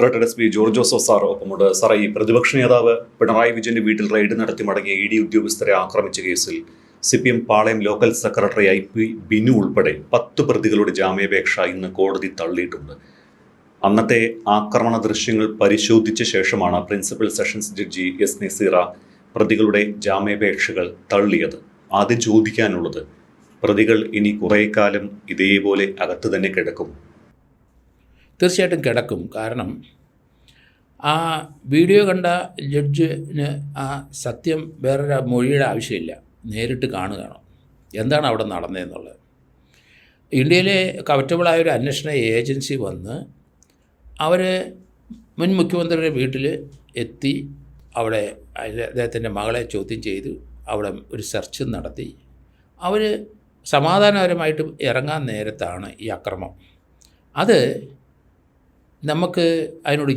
Retired S P George Joseph sir ഒപ്പമുണ്ട്. സാറേ, ഈ പ്രതിപക്ഷ നേതാവ് പിണറായി വിജയന്റെ വീട്ടിൽ റെയ്ഡ് നടത്തി മടങ്ങിയ ഇ ഡി ഉദ്യോഗസ്ഥരെ ആക്രമിച്ച കേസിൽ CPM പാളയം ലോക്കൽ സെക്രട്ടറി IP ബിനു ഉൾപ്പെടെ 10 പ്രതികളുടെ ജാമ്യാപേക്ഷ ഇന്ന് കോടതി തള്ളിയിട്ടുണ്ട്. അന്നത്തെ ആക്രമണ ദൃശ്യങ്ങൾ പരിശോധിച്ച ശേഷമാണ് principal sessions judge S Naseera പ്രതികളുടെ ജാമ്യാപേക്ഷകൾ തള്ളിയത്. ആദ്യം ചോദിക്കാനുള്ളത്, പ്രതികൾ ഇനി കുറേ കാലം ഇതേപോലെ അകത്ത് തന്നെ കിടക്കും? തീർച്ചയായിട്ടും കിടക്കും. കാരണം ആ വീഡിയോ കണ്ട ജഡ്ജിന് ആ സത്യം വേറൊരു മൊഴിയുടെ ആവശ്യമില്ല, നേരിട്ട് കാണുകയാണ് എന്താണ് അവിടെ നടന്നതെന്നുള്ളത്. ഇന്ത്യയിലെ കവറ്റബിളായ ഒരു അന്വേഷണ ഏജൻസി വന്ന് അവർ മുൻ മുഖ്യമന്ത്രിയുടെ വീട്ടിൽ എത്തി അവിടെ അദ്ദേഹത്തിൻ്റെ മകളെ ചോദ്യം ചെയ്തു, അവിടെ ഒരു സെർച്ച് നടത്തി. അവർ സമാധാനപരമായിട്ട് ഇറങ്ങാൻ നേരത്താണ് ഈ അക്രമം. അത് നമുക്ക് അതിനോട്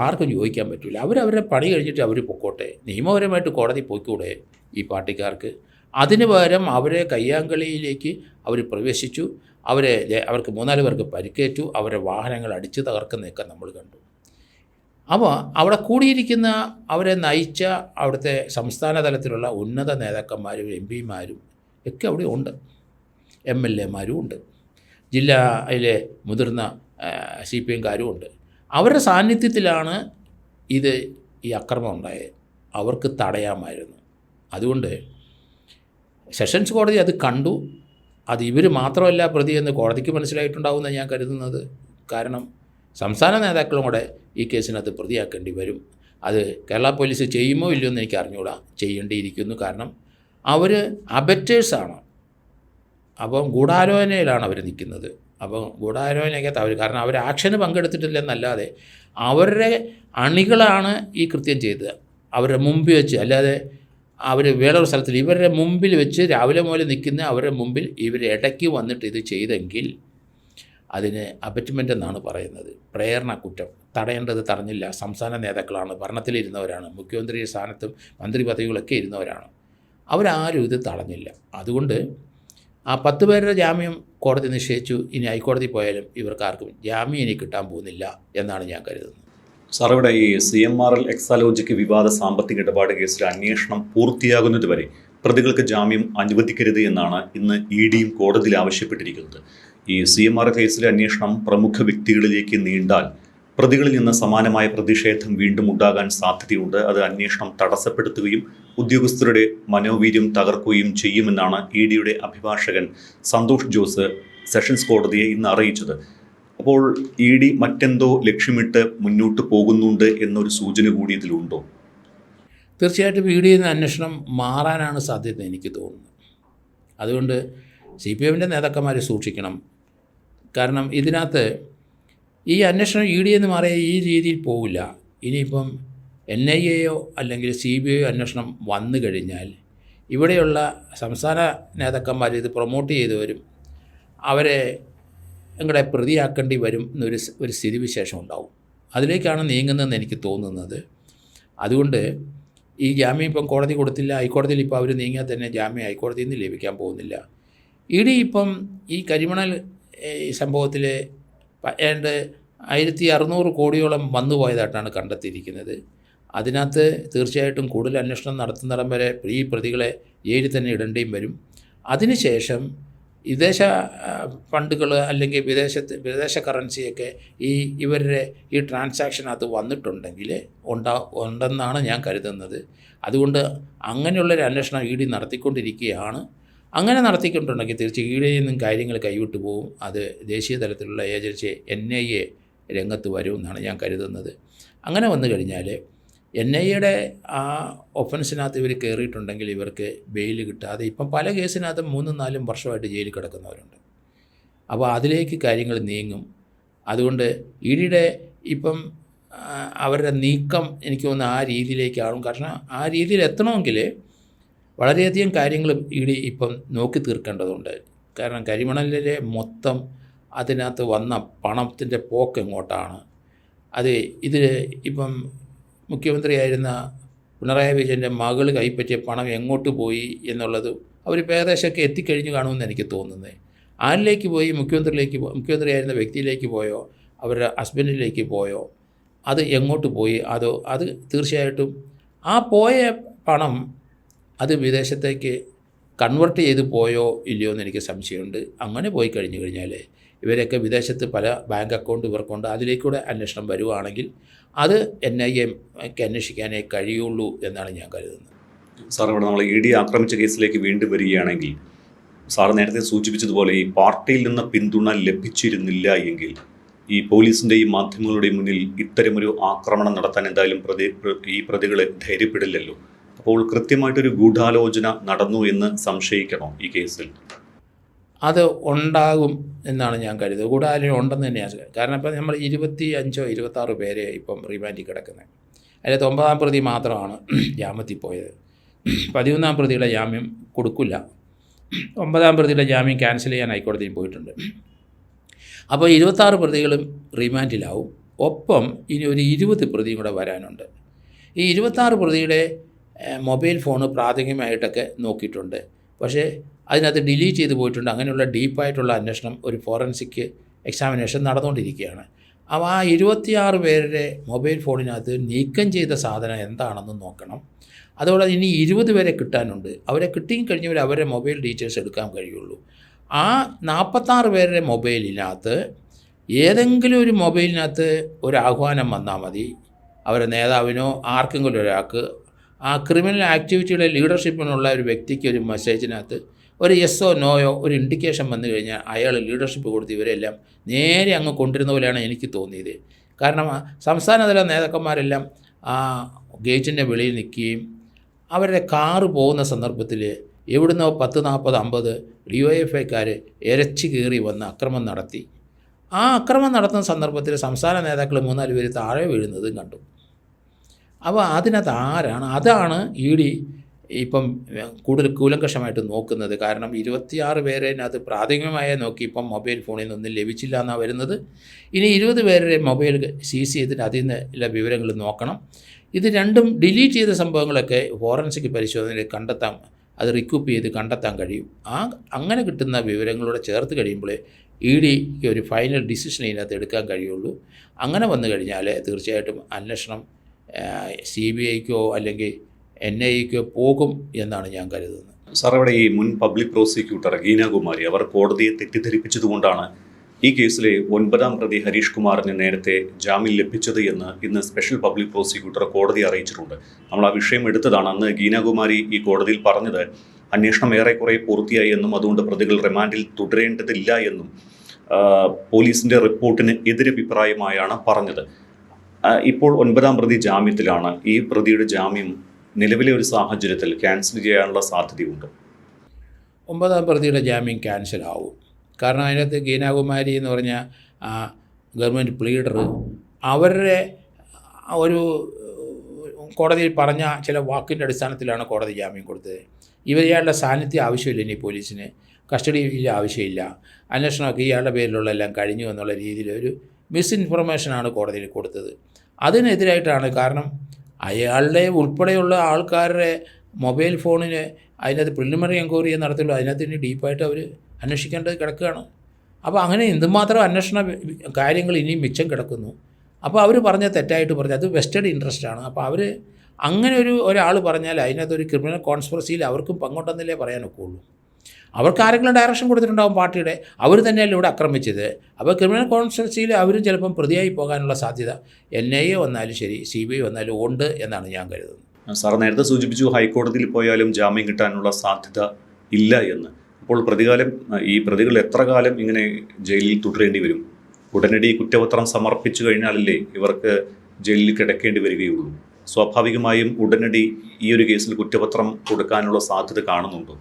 ആർക്കും യോജിക്കാൻ പറ്റില്ല. അവരവരുടെ പണി കഴിഞ്ഞിട്ട് അവർ പൊക്കോട്ടെ, നിയമപരമായിട്ട് കോടതി പോയിക്കൂടെ ഈ പാർട്ടിക്കാർക്ക്? അതിന് പകരം അവരെ കയ്യാങ്കളിയിലേക്ക് അവർ പ്രവേശിച്ചു. അവർക്ക് 3-4 പേർക്ക് പരിക്കേറ്റു, അവരുടെ വാഹനങ്ങൾ അടിച്ചു തകർക്കുന്നതൊക്കെ നമ്മൾ കണ്ടു. അപ്പോൾ അവിടെ കൂടിയിരിക്കുന്ന അവരെ നയിച്ച അവിടുത്തെ സംസ്ഥാന തലത്തിലുള്ള ഉന്നത നേതാക്കന്മാരും MP-മാരും ഒക്കെ അവിടെ ഉണ്ട്, MLA-മാരും ഉണ്ട്, ജില്ലയിലെ മുതിർന്ന CPM-കാരും ഉണ്ട്. അവരുടെ സാന്നിധ്യത്തിലാണ് ഈ അക്രമം ഉണ്ടായത്. അവർക്ക് തടയാമായിരുന്നു. അതുകൊണ്ട് സെഷൻസ് കോടതി അത് കണ്ടു. അത് ഇവർ മാത്രമല്ല പ്രതിയെന്ന് കോടതിക്ക് മനസ്സിലായിട്ടുണ്ടാവുമെന്ന് ഞാൻ കരുതുന്നത്. കാരണം സംസ്ഥാന നേതാക്കളും കൂടെ ഈ കേസിനകത്ത് പ്രതിയാക്കേണ്ടി വരും. അത് കേരള പോലീസ് ചെയ്യുമോ ഇല്ലയോ എന്ന് എനിക്ക് അറിഞ്ഞുകൂടാ. ചെയ്യേണ്ടിയിരിക്കുന്നു. കാരണം അവർ അബറ്റേഴ്സാണ്. അപ്പം ഗൂഢാലോചനയിലാണ് അവർ നിൽക്കുന്നത്. അപ്പം ഗൂഢാലോചനയ്ക്കകത്ത് അവർ, കാരണം അവർ ആക്ഷന് പങ്കെടുത്തിട്ടില്ലെന്നല്ലാതെ അവരുടെ അണികളാണ് ഈ കൃത്യം ചെയ്തത്. അവരുടെ മുമ്പിൽ വെച്ച്, അല്ലാതെ അവർ വേറൊരു സ്ഥലത്തിൽ ഇവരുടെ മുമ്പിൽ വെച്ച് രാവിലെ മുതൽ നിൽക്കുന്ന അവരുടെ മുമ്പിൽ ഇവർ ഇടയ്ക്ക് വന്നിട്ട് ഇത് ചെയ്തെങ്കിൽ അതിന് അബറ്റ്മെൻ്റ് എന്നാണ് പറയുന്നത്. പ്രേരണ കുറ്റം. തടയേണ്ടത് തടഞ്ഞില്ല. സംസ്ഥാന നേതാക്കളാണ്, ഭരണത്തിലിരുന്നവരാണ്, മുഖ്യമന്ത്രി സ്ഥാനത്തും മന്ത്രി പദവികളൊക്കെ ഇരുന്നവരാണ്. അവരാരും ഇത് തടഞ്ഞില്ല. അതുകൊണ്ട് ആ 10 പേരുടെ ജാമ്യം കോടതി നിശ്ചയിച്ചു. ഇനി ഹൈക്കോടതി പോയാലും ഇവർക്കാർക്കും ജാമ്യം ഇനി കിട്ടാൻ പോകുന്നില്ല എന്നാണ് ഞാൻ കരുതുന്നത്. സാർ, ഇവിടെ ഈ CMRL എക്സാലോജിക്ക് വിവാദ സാമ്പത്തിക ഇടപാട് കേസിലെ അന്വേഷണം പൂർത്തിയാകുന്നതുവരെ പ്രതികൾക്ക് ജാമ്യം അനുവദിക്കരുത് എന്നാണ് ഇന്ന് EDയും കോടതിയിൽ ആവശ്യപ്പെട്ടിരിക്കുന്നത്. ഈ CMRL കേസിലെ അന്വേഷണം പ്രമുഖ വ്യക്തികളിലേക്ക് നീണ്ടാൽ പ്രതികളിൽ നിന്ന് സമാനമായ പ്രതിഷേധം വീണ്ടും ഉണ്ടാകാൻ സാധ്യതയുണ്ട്. അത് അന്വേഷണം തടസ്സപ്പെടുത്തുകയും ഉദ്യോഗസ്ഥരുടെ മനോവീര്യം തകർക്കുകയും ചെയ്യുമെന്നാണ് EDയുടെ അഭിഭാഷകൻ സന്തോഷ് ജോസ് സെഷൻസ് കോടതിയെ ഇന്ന് അറിയിച്ചത്. അപ്പോൾ ED മറ്റെന്തോ ലക്ഷ്യമിട്ട് മുന്നോട്ട് പോകുന്നുണ്ട് എന്നൊരു സൂചന കൂടി ഇതിലുണ്ടോ? തീർച്ചയായിട്ടും EDയിൽ നിന്ന് അന്വേഷണം മാറാനാണ് സാധ്യത എനിക്ക് തോന്നുന്നത്. അതുകൊണ്ട് CPMൻ്റെ നേതാക്കന്മാരെ സൂക്ഷിക്കണം. കാരണം ഇതിനകത്ത് ഈ അന്വേഷണം EDയിൽ നിന്ന് മാറിയ ഈ രീതിയിൽ പോവില്ല. ഇനിയിപ്പം NIAയോ അല്ലെങ്കിൽ CBIയോ അന്വേഷണം വന്നു കഴിഞ്ഞാൽ ഇവിടെയുള്ള സംസ്ഥാന നേതാക്കന്മാർ ഇത് പ്രൊമോട്ട് ചെയ്തവരും അവരെ നിങ്ങളുടെ പ്രതിയാക്കേണ്ടി വരും എന്നൊരു സ്ഥിതിവിശേഷം ഉണ്ടാവും. അതിലേക്കാണ് നീങ്ങുന്നതെന്ന് എനിക്ക് തോന്നുന്നത്. അതുകൊണ്ട് ഈ ജാമ്യം ഇപ്പം കോടതി കൊടുത്തില്ല, ഹൈക്കോടതിയിൽ ഇപ്പോൾ അവർ നീങ്ങിയാൽ തന്നെ ജാമ്യം ഹൈക്കോടതിയിൽ നിന്ന് ലഭിക്കാൻ പോകുന്നില്ല. ED ഇപ്പം ഈ കരിമണൽ സംഭവത്തിൽ ഏതാണ്ട് 1600 കോടിയോളം വന്നു പോയതായിട്ടാണ് കണ്ടെത്തിയിരിക്കുന്നത്. അതിനകത്ത് തീർച്ചയായിട്ടും കൂടുതൽ അന്വേഷണം നടത്തുന്നിടം വരെ ഈ പ്രതികളെ ജയിലിൽ തന്നെ ഇടേണ്ടിയും വരും. അതിനുശേഷം വിദേശ ഫണ്ടുകൾ അല്ലെങ്കിൽ വിദേശ കറൻസിയൊക്കെ ഇവരുടെ ഈ ട്രാൻസാക്ഷനകത്ത് വന്നിട്ടുണ്ടെങ്കിൽ ഉണ്ടെന്നാണ് ഞാൻ കരുതുന്നത്. അതുകൊണ്ട് അങ്ങനെയുള്ളൊരു അന്വേഷണം ED നടത്തിക്കൊണ്ടിരിക്കുകയാണ്. അങ്ങനെ നടത്തിക്കൊണ്ടുണ്ടെങ്കിൽ തീർച്ചയായും EDയിൽ നിന്നും കാര്യങ്ങൾ കൈവിട്ടു പോകും. അത് ദേശീയ തലത്തിലുള്ള ഏജൻസി NIA രംഗത്ത് വരുമെന്നാണ് ഞാൻ കരുതുന്നത്. അങ്ങനെ വന്നു കഴിഞ്ഞാൽ NIAയുടെ ആ ഒഫൻസിനകത്ത് ഇവർ കയറിയിട്ടുണ്ടെങ്കിൽ ഇവർക്ക് ബെയിൽ കിട്ടാതെ ഇപ്പം പല കേസിനകത്തും 3-4 വർഷമായിട്ട് ജയിലിൽ കിടക്കുന്നവരുണ്ട്. അപ്പോൾ അതിലേക്ക് കാര്യങ്ങൾ നീങ്ങും. അതുകൊണ്ട് EDയുടെ ഇപ്പം അവരുടെ നീക്കം എനിക്ക് തോന്നുന്നു ആ രീതിയിലേക്കാവും. കാരണം ആ രീതിയിൽ എത്തണമെങ്കിൽ വളരെയധികം കാര്യങ്ങൾ ED ഇപ്പം നോക്കി തീർക്കേണ്ടതുണ്ട്. കാരണം കരിമണലിലെ മൊത്തം അതിനകത്ത് വന്ന പണത്തിൻ്റെ പോക്ക് എങ്ങോട്ടാണ്, ഇതിൽ ഇപ്പം മുഖ്യമന്ത്രിയായിരുന്ന പിണറായി വിജയൻ്റെ മകൾ കൈപ്പറ്റിയ പണം എങ്ങോട്ട് പോയി എന്നുള്ളത് അവർ ഏകദേശമൊക്കെ എത്തിക്കഴിഞ്ഞു കാണുമെന്ന് എനിക്ക് തോന്നുന്നത്. ആരിലേക്ക് പോയി? മുഖ്യമന്ത്രിയായിരുന്ന വ്യക്തിയിലേക്ക് പോയോ, അവരുടെ ഹസ്ബൻഡിലേക്ക് പോയോ? അത് എങ്ങോട്ട് പോയി, അത് തീർച്ചയായിട്ടും ആ പോയ പണം അത് വിദേശത്തേക്ക് കൺവേർട്ട് ചെയ്ത് പോയോ ഇല്ലയോ എന്ന് എനിക്ക് സംശയമുണ്ട്. അങ്ങനെ പോയി കഴിഞ്ഞു കഴിഞ്ഞാൽ ഇവരൊക്കെ വിദേശത്ത് പല ബാങ്ക് അക്കൗണ്ട് ഇവർക്കുണ്ട്, അതിലേക്കൂടെ അന്വേഷണം വരുവാണെങ്കിൽ അത് NIAക്ക് അന്വേഷിക്കാനേ കഴിയുള്ളൂ എന്നാണ് ഞാൻ കരുതുന്നത്. സാർ, ഇവിടെ നമ്മൾ ED ആക്രമിച്ച കേസിലേക്ക് വീണ്ടും വരികയാണെങ്കിൽ, സാർ നേരത്തെ സൂചിപ്പിച്ചതുപോലെ ഈ പാർട്ടിയിൽ നിന്ന് പിന്തുണ ലഭിച്ചിരുന്നില്ല എങ്കിൽ ഈ പോലീസിൻ്റെയും മാധ്യമങ്ങളുടെയും മുന്നിൽ ഇത്തരമൊരു ആക്രമണം നടത്താൻ എന്തായാലും ഈ പ്രതികളെ ധൈര്യപ്പെടില്ലല്ലോ. അപ്പോൾ കൃത്യമായിട്ടൊരു ഗൂഢാലോചന നടന്നു എന്ന് സംശയിക്കണോ ഈ കേസിൽ? അത് ഉണ്ടാകും എന്നാണ് ഞാൻ കരുതുന്നത്. ഗൂഢാലോചന ഉണ്ടെന്ന് തന്നെയാണ്. കാരണം ഇപ്പം നമ്മൾ 25-26 പേരെ ഇപ്പം റിമാൻഡിൽ കിടക്കുന്നത്. അതിൽ 9-ാം പ്രതി മാത്രമാണ് ജാമ്യത്തിൽ പോയത്. 11-ാം പ്രതിയുടെ ജാമ്യം കൊടുക്കില്ല. 9-ാം പ്രതിയുടെ ജാമ്യം ക്യാൻസൽ ചെയ്യാൻ ഹൈക്കോടതിയിൽ പോയിട്ടുണ്ട്. അപ്പോൾ 26 പ്രതികളും റിമാൻഡിലാവും. ഒപ്പം ഇനി ഒരു 20 പ്രതിയും കൂടെ വരാനുണ്ട്. ഈ 26 പ്രതിയുടെ മൊബൈൽ ഫോണ് പ്രാഥമികമായിട്ടൊക്കെ നോക്കിയിട്ടുണ്ട്. പക്ഷേ അതിനകത്ത് ഡിലീറ്റ് ചെയ്ത് പോയിട്ടുണ്ട്. അങ്ങനെയുള്ള ഡീപ്പായിട്ടുള്ള അന്വേഷണം, ഒരു ഫോറൻസിക് എക്സാമിനേഷൻ നടന്നുകൊണ്ടിരിക്കുകയാണ്. അപ്പോൾ ആ 26 പേരുടെ മൊബൈൽ ഫോണിനകത്ത് നീക്കം ചെയ്ത സാധനം എന്താണെന്ന് നോക്കണം. അതോടെ ഇനി 20 പേരെ കിട്ടാനുണ്ട്. അവരെ കിട്ടിക്കഴിഞ്ഞാൽ അവരുടെ മൊബൈൽ ഡീറ്റെയിൽസ് എടുക്കാൻ കഴിയുള്ളൂ. ആ 46 പേരുടെ മൊബൈലിനകത്ത് ഏതെങ്കിലും ഒരു മൊബൈലിനകത്ത് ഒരു ആഹ്വാനം വന്നാൽ മതി. അവരുടെ നേതാവിനോ ആർക്കെങ്കിലും ഒരാൾക്ക് ആ ക്രിമിനൽ ആക്ടിവിറ്റിയുടെ ലീഡർഷിപ്പിനുള്ള ഒരു വ്യക്തിക്ക് ഒരു മെസ്സേജിനകത്ത് ഒരു യെസ്സോ നോയോ ഒരു ഇൻഡിക്കേഷൻ വന്നു കഴിഞ്ഞാൽ അയാൾ ലീഡർഷിപ്പ് കൊടുത്ത് ഇവരെല്ലാം നേരെ അങ്ങ് കൊണ്ടിരുന്ന പോലെയാണ് എനിക്ക് തോന്നിയത്. കാരണം സംസ്ഥാനതല നേതാക്കന്മാരെല്ലാം ആ ഗേറ്റിൻ്റെ വെളിയിൽ നിൽക്കുകയും അവരുടെ കാറ് പോകുന്ന സന്ദർഭത്തിൽ എവിടുന്നോ 10-40-50 DYFIക്കാർ ഇരച്ചു കയറി വന്ന് അക്രമം നടത്തി. ആ അക്രമം നടത്തുന്ന സന്ദർഭത്തിൽ സംസ്ഥാന നേതാക്കൾ 3-4 പേര് താഴെ വീഴുന്നതും കണ്ടു. അപ്പോൾ അതിനകത്ത് ആരാണ്? അതാണ് ED ഇപ്പം കൂടുതൽ കൂലങ്കഷമായിട്ട് നോക്കുന്നത്. കാരണം 26 പേരതിനകത്ത് പ്രാഥമികമായി നോക്കി ഇപ്പം മൊബൈൽ ഫോണിൽ നിന്നൊന്നും ലഭിച്ചില്ല എന്നാണ് വരുന്നത്. ഇനി 20 പേരുടെ മൊബൈൽ സീസ് ചെയ്തിട്ട് അതിൽ നിന്ന് എല്ലാ വിവരങ്ങൾ നോക്കണം. ഇത് രണ്ടും ഡിലീറ്റ് ചെയ്ത സംഭവങ്ങളൊക്കെ ഫോറൻസിക് പരിശോധനയിൽ കണ്ടെത്താൻ, അത് റിക്യൂപ്പ് ചെയ്ത് കണ്ടെത്താൻ കഴിയും. അങ്ങനെ കിട്ടുന്ന വിവരങ്ങളോട് ചേർത്ത് കഴിയുമ്പോൾ EDക്ക് ഒരു ഫൈനൽ ഡിസിഷൻ ഇതിനകത്ത് എടുക്കാൻ കഴിയുള്ളൂ. അങ്ങനെ വന്നു കഴിഞ്ഞാൽ തീർച്ചയായിട്ടും അന്വേഷണം CBIക്കോ അല്ലെങ്കിൽ NIAക്കോ പോകും എന്നാണ് ഞാൻ കരുതുന്നത്. സാർ, ഇവിടെ ഈ മുൻ പബ്ലിക് പ്രോസിക്യൂട്ടർ ഗീനാകുമാരി അവർ കോടതിയെ തെറ്റിദ്ധരിപ്പിച്ചതുകൊണ്ടാണ് ഈ കേസിലെ 9-ാം പ്രതി ഹരീഷ് കുമാറിന് നേരത്തെ ജാമ്യം ലഭിച്ചത് എന്ന് ഇന്ന് സ്പെഷ്യൽ പബ്ലിക് പ്രോസിക്യൂട്ടർ കോടതിയെ അറിയിച്ചിട്ടുണ്ട്. നമ്മൾ ആ വിഷയം എടുത്തതാണ്. അന്ന് ഗീനാകുമാരി ഈ കോടതിയിൽ പറഞ്ഞത് അന്വേഷണം ഏറെക്കുറെ പൂർത്തിയായി എന്നും അതുകൊണ്ട് പ്രതികൾ റിമാൻഡിൽ തുടരേണ്ടതില്ല എന്നും പോലീസിൻ്റെ റിപ്പോർട്ടിന് എതിരഭിപ്രായമായാണ് പറഞ്ഞത്. ഇപ്പോൾ 9-ാം പ്രതി ജാമ്യത്തിലാണ്. ഈ പ്രതിയുടെ ജാമ്യം നിലവിലെ ഒരു സാഹചര്യത്തിൽ ക്യാൻസൽ ചെയ്യാനുള്ള സാധ്യതയുണ്ട്. 9-ാം പ്രതിയുടെ ജാമ്യം ക്യാൻസൽ ആവും. കാരണം അതിനകത്ത് ഗീനാകുമാരി എന്ന് പറഞ്ഞ ഗവൺമെൻറ് പ്ലീഡർ അവരുടെ ഒരു കോടതിയിൽ പറഞ്ഞ ചില വാക്കിൻ്റെ അടിസ്ഥാനത്തിലാണ് കോടതി ജാമ്യം കൊടുത്തത്. ഇയാളുടെ സാന്നിധ്യം ആവശ്യമില്ല, ഇനി പോലീസിന് കസ്റ്റഡിയിൽ ആവശ്യമില്ല, അന്വേഷണമൊക്കെ ഇയാളുടെ പേരിലുള്ള എല്ലാം കഴിഞ്ഞു എന്നുള്ള രീതിയിൽ ഒരു മിസ്ഇൻഫർമേഷനാണ് കോടതിയിൽ കൊടുത്തത്. അതിനെതിരായിട്ടാണ്. കാരണം അയാളുടെ ഉൾപ്പെടെയുള്ള ആൾക്കാരുടെ മൊബൈൽ ഫോണിന് അതിനകത്ത് പ്രിലിമിനറി എൻക്വയറി നടത്തുള്ളൂ. അതിനകത്ത് ഇനി ഡീപ്പായിട്ട് അവർ അന്വേഷിക്കേണ്ടത് കിടക്കുകയാണ്. അപ്പോൾ അങ്ങനെ എന്തുമാത്രം അന്വേഷണ കാര്യങ്ങൾ ഇനിയും മിച്ചം കിടക്കുന്നു. അപ്പോൾ അവർ പറഞ്ഞ തെറ്റായിട്ട് പറഞ്ഞു, അത് വെസ്റ്റഡ് ഇൻട്രസ്റ്റാണ്. അപ്പോൾ അവർ അങ്ങനെ ഒരാൾ പറഞ്ഞാൽ അതിനകത്തൊരു ക്രിമിനൽ കോൺസ്പിറസിയിൽ അവർക്കും പങ്കുണ്ടെന്നല്ലേ പറയാനൊക്കെ ഉള്ളൂ. അവർക്ക് ആരെങ്കിലും ഡയറക്ഷൻ കൊടുത്തിട്ടുണ്ടാകും പാർട്ടിയുടെ, അവർ തന്നെയല്ലേ ഇവിടെ ആക്രമിച്ചത്. അപ്പോൾ ക്രിമിനൽ കോൺസ്പിറസിയിൽ അവരും ചിലപ്പം പ്രതിയായി പോകാനുള്ള സാധ്യത NIA വന്നാലും ശരി CBI വന്നാലും ഉണ്ട് എന്നാണ് ഞാൻ കരുതുന്നത്. സാർ നേരത്തെ സൂചിപ്പിച്ചു ഹൈക്കോടതിയിൽ പോയാലും ജാമ്യം കിട്ടാനുള്ള സാധ്യത ഇല്ല എന്ന്. അപ്പോൾ ഈ പ്രതികൾ എത്ര കാലം ഇങ്ങനെ ജയിലിൽ തുടരേണ്ടി വരും? ഉടനടി കുറ്റപത്രം സമർപ്പിച്ചു കഴിഞ്ഞാലല്ലേ ഇവർക്ക് ജയിലിൽ കിടക്കേണ്ടി വരികയുള്ളൂ. സ്വാഭാവികമായും ഉടനടി ഈ ഒരു കേസിൽ കുറ്റപത്രം കൊടുക്കാനുള്ള സാധ്യത കാണുന്നുണ്ടോ?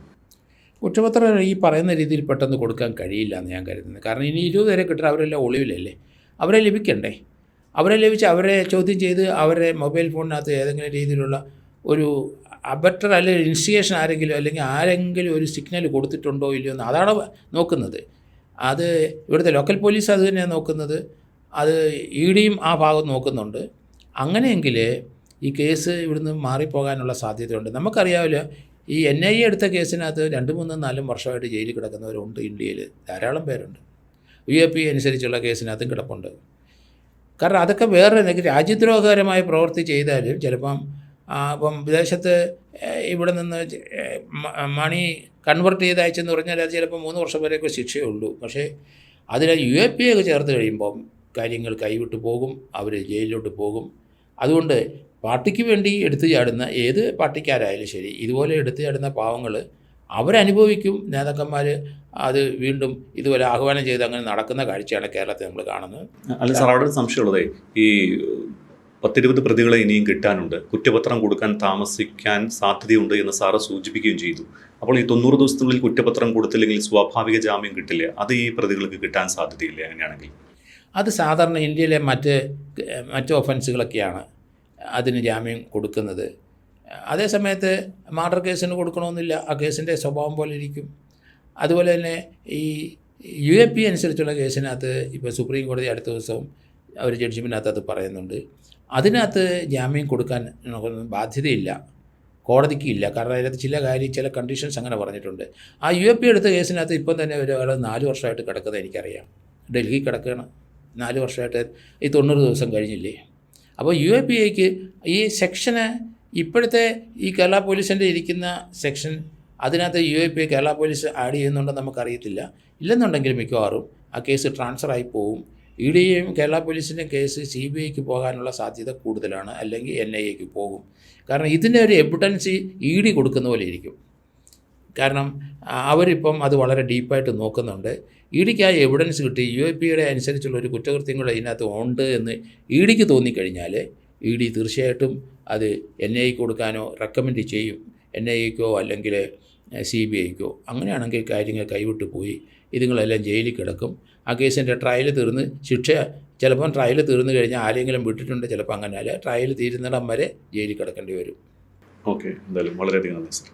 കുറ്റപത്രം ഈ പറയുന്ന രീതിയിൽ പെട്ടെന്ന് കൊടുക്കാൻ കഴിയില്ല എന്ന് ഞാൻ കരുതുന്നത്. കാരണം ഇനി 20 പേരെ കിട്ടുക, അവരെല്ലാം ഒളിവിലല്ലേ, അവരെ ലഭിക്കണ്ടേ. അവരെ ലഭിച്ച് അവരെ ചോദ്യം ചെയ്ത് അവരുടെ മൊബൈൽ ഫോണിനകത്ത് ഏതെങ്കിലും രീതിയിലുള്ള ഒരു അബറ്റർ അല്ലെങ്കിൽ ഇൻസ്റ്റിഗേഷൻ ആരെങ്കിലും ഒരു സിഗ്നൽ കൊടുത്തിട്ടുണ്ടോ ഇല്ലയോ എന്ന് അതാണ് നോക്കുന്നത്. അത് ഇവിടുത്തെ ലോക്കൽ പോലീസ് അത് തന്നെയാണ് നോക്കുന്നത്. അത് EDയും ആ ഭാഗം നോക്കുന്നുണ്ട്. അങ്ങനെയെങ്കിൽ ഈ കേസ് ഇവിടുന്ന് മാറിപ്പോകാനുള്ള സാധ്യതയുണ്ട്. നമുക്കറിയാമല്ലോ, ഈ NIA എടുത്ത കേസിനകത്ത് 2, 3, 4 വർഷമായിട്ട് ജയിലിൽ കിടക്കുന്നവരുണ്ട്. ഇന്ത്യയിൽ ധാരാളം പേരുണ്ട്. UAP അനുസരിച്ചുള്ള കേസിനകത്തും കിടപ്പുണ്ട്. കാരണം അതൊക്കെ വേറെ രാജ്യദ്രോഹകരമായ പ്രവൃത്തി ചെയ്താലും ചിലപ്പം ഇപ്പം വിദേശത്ത് ഇവിടെ നിന്ന് മണി കൺവെർട്ട് ചെയ്ത് അയച്ചെന്ന് പറഞ്ഞാൽ അത് ചിലപ്പോൾ 3 വർഷം വരെയൊക്കെ ശിക്ഷയേ ഉള്ളൂ. പക്ഷേ അതിൽ UAP ഒക്കെ ചേർത്ത് കഴിയുമ്പം കാര്യങ്ങൾ കൈവിട്ട് പോകും, അവർ ജയിലിലോട്ട് പോകും. അതുകൊണ്ട് പാർട്ടിക്ക് വേണ്ടി എടുത്തു ചാടുന്ന ഏത് പാർട്ടിക്കാരായാലും ശരി, ഇതുപോലെ എടുത്തു ചാടുന്ന പാവങ്ങൾ അവരനുഭവിക്കും. നേതാക്കന്മാർ അത് വീണ്ടും ഇതുപോലെ ആഹ്വാനം ചെയ്ത് അങ്ങനെ നടക്കുന്ന കാഴ്ചയാണ് കേരളത്തിൽ നമ്മൾ കാണുന്നത്. അല്ല സാർ, അവിടെ ഒരു സംശയമുള്ളതേ, ഈ 10-20 പ്രതികളെ ഇനിയും കിട്ടാനുണ്ട്, കുറ്റപത്രം കൊടുക്കാൻ താമസിക്കാൻ സാധ്യതയുണ്ട് എന്ന് സാറ് സൂചിപ്പിക്കുകയും ചെയ്തു. അപ്പോൾ ഈ 90 ദിവസത്തിനുള്ളിൽ കുറ്റപത്രം കൊടുത്തില്ലെങ്കിൽ സ്വാഭാവിക ജാമ്യം കിട്ടില്ല. അത് ഈ പ്രതികൾക്ക് കിട്ടാൻ സാധ്യതയില്ല അങ്ങനെയാണെങ്കിൽ? അത് സാധാരണ ഇന്ത്യയിലെ മറ്റ് ഒഫൻസുകളൊക്കെയാണ് അതിന് ജാമ്യം കൊടുക്കുന്നത്. അതേസമയത്ത് മർഡർ കേസിന് കൊടുക്കണമെന്നില്ല, ആ കേസിൻ്റെ സ്വഭാവം പോലെ ഇരിക്കും. അതുപോലെ തന്നെ ഈ UAP അനുസരിച്ചുള്ള കേസിനകത്ത് ഇപ്പോൾ സുപ്രീം കോടതി അടുത്ത ദിവസം അവർ ജഡ്ജിമെൻറ്റിനകത്ത് അത് പറയുന്നുണ്ട്. അതിനകത്ത് ജാമ്യം കൊടുക്കാൻ ബാധ്യതയില്ല, കോടതിക്ക് ഇല്ല. കാരണം അതിനകത്ത് ചില കണ്ടീഷൻസ് അങ്ങനെ പറഞ്ഞിട്ടുണ്ട്. ആ UAP എടുത്ത കേസിനകത്ത് ഇപ്പം തന്നെ ഒരാൾ 4 വർഷമായിട്ട് കിടക്കുന്നത് എനിക്കറിയാം. ഡൽഹി കിടക്കുകയാണ് 4 വർഷമായിട്ട്. ഈ 90 ദിവസം കഴിഞ്ഞില്ലേ. അപ്പോൾ UAPക്ക് ഈ സെക്ഷന് ഇപ്പോഴത്തെ ഈ കേരള പോലീസിൻ്റെ ഇരിക്കുന്ന സെക്ഷൻ, അതിനകത്ത് UAP കേരള പോലീസ് ആഡ് ചെയ്യുന്നുണ്ടെന്ന് നമുക്കറിയത്തില്ല. ഇല്ലെന്നുണ്ടെങ്കിൽ മിക്കവാറും ആ കേസ് ട്രാൻസ്ഫർ ആയി പോവും. EDയും കേരള പോലീസിൻ്റെ കേസ് CBIക്ക് പോകാനുള്ള സാധ്യത കൂടുതലാണ്, അല്ലെങ്കിൽ NIAക്ക് പോകും. കാരണം ഇതിൻ്റെ ഒരു എവിഡൻസ് ED കൊടുക്കുന്ന പോലെ ഇരിക്കും. കാരണം അവരിപ്പം അത് വളരെ ഡീപ്പായിട്ട് നോക്കുന്നുണ്ട്. EDക്ക് ആ എവിഡൻസ് കിട്ടി UAPയുടെ അനുസരിച്ചുള്ള ഒരു കുറ്റകൃത്യം കൂടെ ഇതിനകത്ത് ഉണ്ട് എന്ന് EDക്ക് തോന്നിക്കഴിഞ്ഞാൽ ED തീർച്ചയായിട്ടും അത് NIAക്ക് കൊടുക്കാനോ റെക്കമെൻഡ് ചെയ്യും, NIAക്കോ അല്ലെങ്കിൽ CBIക്കോ. അങ്ങനെയാണെങ്കിൽ കാര്യങ്ങൾ കൈവിട്ട് പോയി ഇതുങ്ങളെല്ലാം ജയിലിൽ കിടക്കും. ആ കേസിൻ്റെ ട്രയൽ തീർന്ന് ചിലപ്പം ട്രയൽ തീർന്നു കഴിഞ്ഞാൽ ആരെങ്കിലും വിട്ടിട്ടുണ്ട്, ചിലപ്പോൾ അങ്ങനെയല്ല, ട്രയൽ തീരുന്നിടം വരെ ജയിലിൽ കിടക്കേണ്ടി വരും. ഓക്കെ, എന്തായാലും വളരെയധികം നന്ദി സാർ.